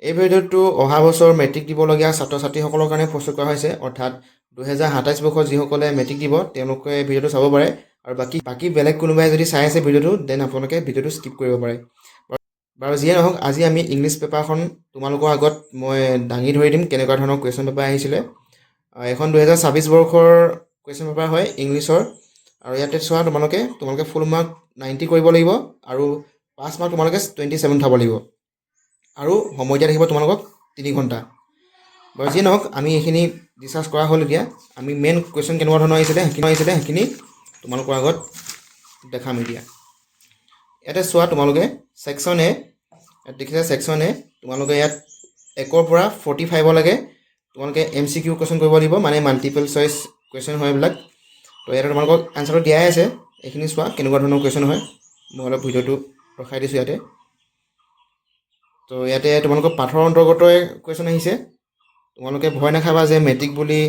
এই ভিডিঅ'টো অহা বছৰ মেট্ৰিক দিবলগীয়া ছাত্ৰ ছাত্ৰীসকলৰ কাৰণে প্ৰস্তুত কৰা হৈছে, অৰ্থাৎ 2027 বৰ্ষত যিসকলে মেট্ৰিক দিব তেওঁলোকে ভিডিঅ'টো চাব পাৰে। আৰু বাকী বেলেগ কোনোবাই যদি চাই আছে ভিডিঅ'টো, দেন আপোনালোকে ভিডিঅ'টো স্কিপ কৰিব পাৰে। বাৰু যিয়ে নহওক, আজি আমি ইংলিছ পেপাৰখন তোমালোকৰ আগত মই দাঙি ধৰি দিম কেনেকুৱা ধৰণৰ কুৱেশ্যন পেপাৰ আহিছিলে। এখন 2026 বৰ্ষৰ কুৱেশ্যন পেপাৰ হয় ইংলিছৰ। আৰু ইয়াতে চোৱা, তোমালোকে ফুল মাৰ্ক 90 কৰিব লাগিব আৰু পাছ মাৰ্ক তোমালোকে 27 উঠাব লাগিব। আৰু সময় দিয়া থাকিব তোমালোকক 3 ঘণ্টা। বাৰু যিয়ে নহওক, আমি এইখিনি ডিছকাছ কৰা হ'ল। এতিয়া আমি মেইন কুৱেশ্যন কেনেকুৱা ধৰণৰ আহিছিলে সেইখিনি তোমালোকৰ আগত দেখাম এতিয়া। ইয়াতে চোৱা, তোমালোকে ছেকশ্যন এ, ইয়াত দেখিছা ছেকশ্যন এ, তোমালোকে ইয়াত 1ৰ পৰা 45লৈকে তোমালোকে MCQ কুৱেশ্যন কৰিব লাগিব, মানে মাল্টিপল চইচ কুৱেশ্যন হয় এইবিলাক। তো ইয়াতে তোমালোকক এনচাৰটো দিয়াই আছে, এইখিনি চোৱা কেনেকুৱা ধৰণৰ কুৱেশ্যন হয়। মই অলপ ভিডিঅ'টো ৰখাই দিছোঁ ইয়াতে। তো ইয়াতে তোমালোকৰ পাঠৰ অন্তৰ্গতই কুৱেশ্যন আহিছে। তোমালোকে ভয় নাখাবা যে মেট্ৰিক বুলি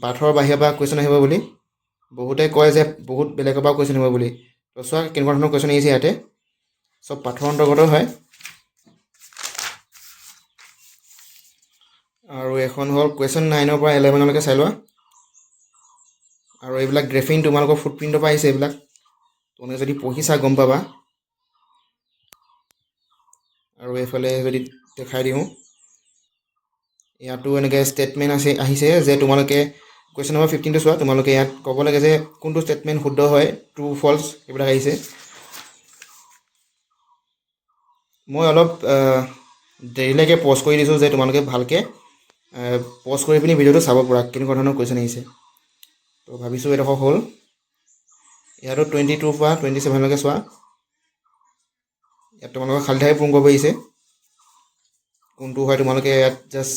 পাঠৰ বাহিৰৰ পৰা কুৱেশ্যন আহিব বুলি। বহুতে কয় যে বহুত বেলেগৰ পৰা কুৱেশ্যন আহিব বুলি। তো চোৱা কেনেকুৱা ধৰণৰ কুৱেশ্যন আহিছে ইয়াতে, চব পাঠৰ অন্তৰ্গত হয়। আৰু এখন হ'ল কুৱেশ্যন 9ৰ পৰা 11লৈকে চাই লোৱা। আৰু এইবিলাক গ্ৰেফিন তোমালোকৰ ফুটপ্ৰিণ্টৰ পৰা আহিছে। এইবিলাক তোমালোকে যদি পঢ়িছা গম পাবা। আৰু এইফালে যদি দেখাই দিওঁ, ইয়াতো এনেকৈ ষ্টেটমেণ্ট আহিছে যে তোমালোকে কুৱেশ্যন নম্বৰ 15টো চোৱা। তোমালোকে ইয়াত ক'ব লাগে যে কোনটো ষ্টেটমেণ্ট শুদ্ধ হয়, ট্ৰু ফল্ছ এইবিলাক আহিছে। মই অলপ দেৰিলৈকে পজ কৰি দিছোঁ যে তোমালোকে ভালকৈ পজ কৰি পিনি ভিডিঅ'টো চাব পৰা কেনেকুৱা ধৰণৰ কুৱেশ্যন আহিছে। তো ভাবিছোঁ এডোখৰ হ'ল। ইয়াতো 22ৰ পৰা 27লৈকে চোৱা। ইয়াত তোমালোকৰ খালী ঠাই পূৰণ কৰিব আহিছে। কোনটো হয় তোমালোকে ইয়াত জাষ্ট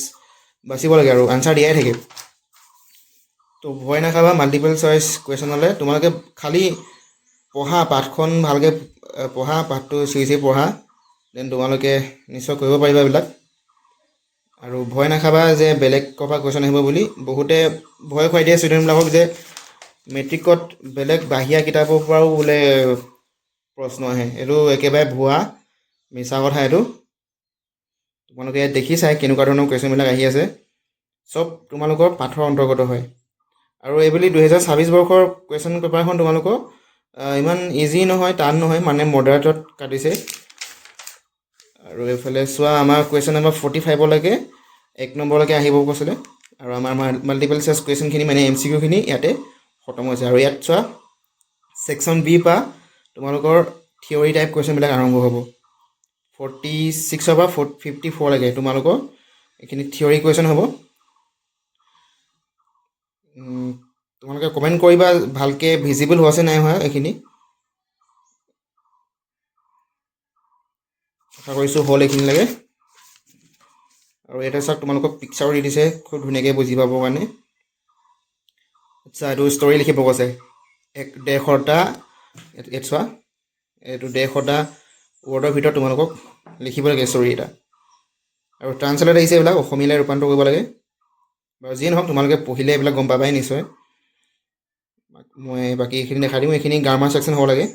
বাচিব লাগে আৰু আনচাৰ দিয়াই থাকে। তো ভয় নাখাবা মাল্টিপল চইচ কুৱেশ্যন হ'লে। তোমালোকে খালী পঢ়া, পাঠখন ভালকৈ পঢ়া, পাঠটো চিৰি পঢ়া, দেন তোমালোকে নিশ্চয় কৰিব পাৰিবা এইবিলাক। আৰু ভয় নাখাবা যে বেলেগ ক'ৰবাত কুৱেশ্যন আহিব বুলি। বহুতে ভয় খুৱাই দিয়ে ষ্টুডেণ্টবিলাকক যে মেট্ৰিকত বেলেগ বাহিৰা কিতাপৰ পৰাও বোলে প্ৰশ্ন আহে। এইটো একেবাৰে ভুৱা, মিছা কথা এইটো। তোমালোকে ইয়াত দেখিছাই কেনেকুৱা ধৰণৰ কুৱেশ্যনবিলাক আহি আছে। চব তোমালোকৰ পাঠৰ অন্তৰ্গত হয়। আৰু এইবুলি 2026 বৰ্ষৰ কুৱেশ্যন পেপাৰখন তোমালোকৰ ইমান ইজি নহয়, টান নহয়, মানে মডাৰেটত কাটিছে। আৰু এইফালে চোৱা, আমাৰ কুৱেশ্যন নম্বৰ 45লৈকে 1 নম্বৰলৈকে আহিব কৈছিলে। আৰু আমাৰ মাল্টিপল চইচ কুৱেশ্যনখিনি মানে MCQখিনি ইয়াতে খতম হৈছে। আৰু ইয়াত চোৱা, ছেকশ্যন বি পৰা তোমালোকৰ থিয়ৰী টাইপ কুৱেশ্যনবিলাক আৰম্ভ হ'ব। 46ৰ পৰা 54লৈকে তোমালোকৰ এইখিনি থিয়ৰী কুৱেশ্যন হ'ব। তোমালোকে কমেণ্ট কৰিবা ভালকৈ ভিজিবল হৈছে নাই হোৱা এইখিনি। আশা কৰিছোঁ হ'ল এইখিনিলৈকে। আৰু ইয়াতে চাওক, তোমালোকক পিকচাৰো দি দিছে খুব ধুনীয়াকৈ বুজি পাবৰ কাৰণে। আচ্ছা, এইটো ষ্টৰি লিখিব কৈছে। 150টা, ইয়াত চোৱা, এইটো 150টা ৱৰ্ডৰ ভিতৰত তোমালোকক লিখিব লাগে ষ্টৰি এটা। আৰু ট্ৰান্সলেট আহিছে, এইবিলাক অসমীয়ালৈ ৰূপান্তৰ কৰিব লাগে। বাৰু যিয়ে নহওক, তোমালোকে পঢ়িলে এইবিলাক গম পাবাই নিশ্চয়। মই বাকী এইখিনি দেখাই দিওঁ। এইখিনি গ্ৰামাৰ ছেকশ্যন হ'ব লাগে।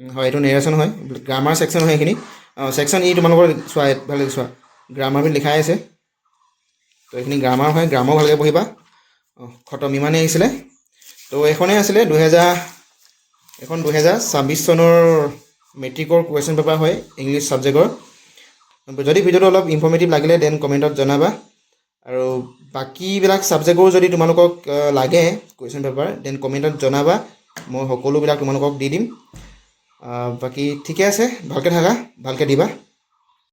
হয়, এইটো নেৰেশ্যন হয়, গ্ৰামাৰ ছেকশ্যন হয় এইখিনি। ছেকশ্যন ই তোমালোকৰ চোৱা, ভালকৈ চোৱা, গ্ৰামাৰ বুলি লিখাই আছে। তো এইখিনি গ্ৰামাৰ হয়, গ্ৰামাৰ ভালকৈ পঢ়িবা। খতম, ইমানেই আহিছিলে। তো এইখনেই আছিলে 2026 চনৰ মেট্ৰিকৰ কুৱেশ্যন পেপাৰ হয় ইংলিছ ছাবজেক্টৰ। যদি ভিডিঅ'টো অলপ ইনফৰ্মেটিভ লাগিলে দেন কমেণ্টত জনাবা। আৰু বাকীবিলাক ছাবজেক্টৰো যদি তোমালোকক লাগে কুৱেশ্যন পেপাৰ, দেন কমেণ্টত জনাবা। মই সকলোবিলাক তোমালোকক দি দিম। বাকী ঠিকে আছে, ভালকৈ থাকা, ভালকৈ দিবা।